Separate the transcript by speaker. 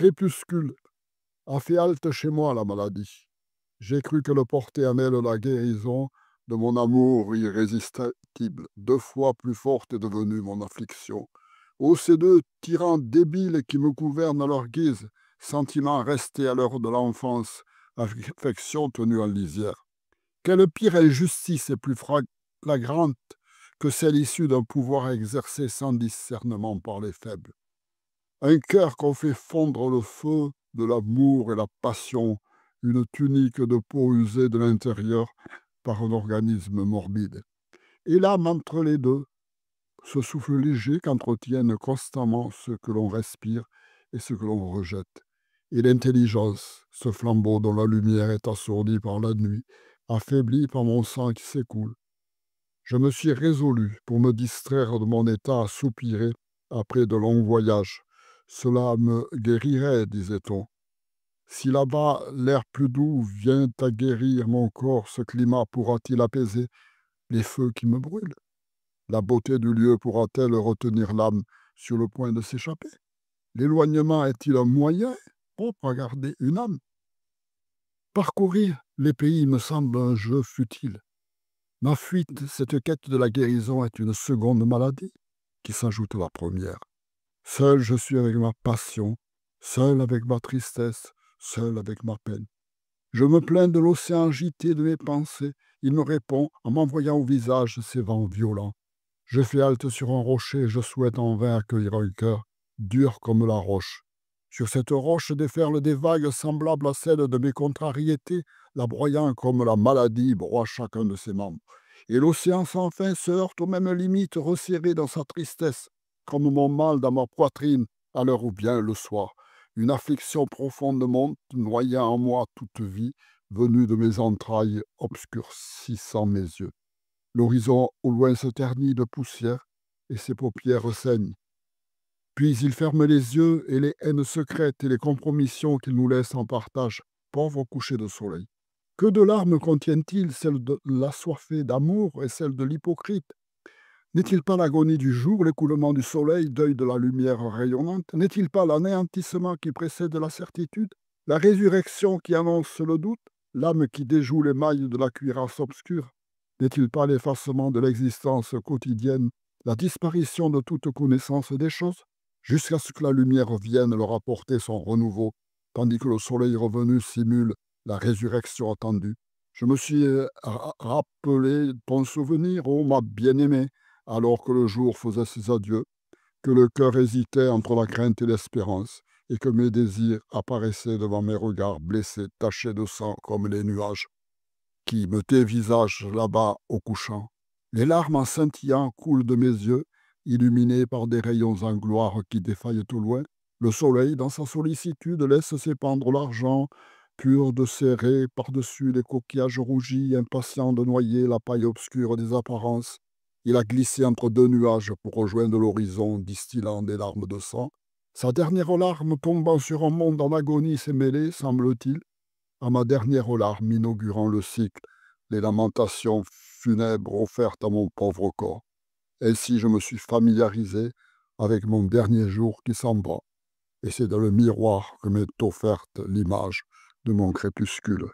Speaker 1: Crépuscule a fait halte chez moi la maladie. J'ai cru qu'elle portait en elle la guérison de mon amour irrésistible. 2 fois plus forte est devenue mon affliction. Ô ces 2 tyrans débiles qui me gouvernent à leur guise, sentiments restés à l'heure de l'enfance, affection tenue en lisière. Quelle pire injustice est plus flagrante que celle issue d'un pouvoir exercé sans discernement par les faibles. Un cœur qu'on fait fondre le feu de l'amour et la passion, une tunique de peau usée de l'intérieur par un organisme morbide. Et l'âme entre les deux, ce souffle léger qu'entretiennent constamment ce que l'on respire et ce que l'on rejette. Et l'intelligence, ce flambeau dont la lumière est assourdie par la nuit, affaiblie par mon sang qui s'écoule. Je me suis résolu, pour me distraire de mon état, à soupirer après de longs voyages. Cela me guérirait, disait-on. Si là-bas l'air plus doux vient à guérir mon corps, ce climat pourra-t-il apaiser les feux qui me brûlent? La beauté du lieu pourra-t-elle retenir l'âme sur le point de s'échapper? L'éloignement est-il un moyen propre à garder une âme? Parcourir les pays me semble un jeu futile. Ma fuite, cette quête de la guérison est une seconde maladie qui s'ajoute à la première. Seul je suis avec ma passion, seul avec ma tristesse, seul avec ma peine. Je me plains de l'océan agité de mes pensées. Il me répond en m'envoyant au visage ses vents violents. Je fais halte sur un rocher et je souhaite en vain accueillir un cœur, dur comme la roche. Sur cette roche déferlent des vagues semblables à celles de mes contrariétés, la broyant comme la maladie broie chacun de ses membres. Et l'océan sans fin se heurte aux mêmes limites, resserré dans sa tristesse, comme mon mal dans ma poitrine, à l'heure ou bien le soir. Une affliction profonde monte, noyant en moi toute vie, venue de mes entrailles, obscurcissant mes yeux. L'horizon au loin se ternit de poussière, et ses paupières saignent. Puis il ferme les yeux, et les haines secrètes et les compromissions qu'il nous laisse en partage, pauvre coucher de soleil. Que de larmes contient-il, celle de l'assoiffé d'amour et celle de l'hypocrite? N'est-il pas l'agonie du jour, l'écoulement du soleil, deuil de la lumière rayonnante? N'est-il pas l'anéantissement qui précède la certitude, la résurrection qui annonce le doute, l'âme qui déjoue les mailles de la cuirasse obscure? N'est-il pas l'effacement de l'existence quotidienne, la disparition de toute connaissance des choses, jusqu'à ce que la lumière vienne leur apporter son renouveau, tandis que le soleil revenu simule la résurrection attendue? Je me suis rappelé ton souvenir, ô ma bien-aimée, alors que le jour faisait ses adieux, que le cœur hésitait entre la crainte et l'espérance, et que mes désirs apparaissaient devant mes regards blessés, tachés de sang comme les nuages qui me dévisagent là-bas au couchant. Les larmes en scintillant coulent de mes yeux, illuminés par des rayons en gloire qui défaillent au loin. Le soleil, dans sa sollicitude, laisse s'épandre l'argent, pur de serrer par-dessus les coquillages rougis, impatient de noyer la paille obscure des apparences. Il a glissé entre 2 nuages pour rejoindre l'horizon, distillant des larmes de sang. Sa dernière larme tombant sur un monde en agonie s'est mêlée, semble-t-il, à ma dernière larme inaugurant le cycle, les lamentations funèbres offertes à mon pauvre corps. Ainsi je me suis familiarisé avec mon dernier jour qui s'en va, et c'est dans le miroir que m'est offerte l'image de mon crépuscule.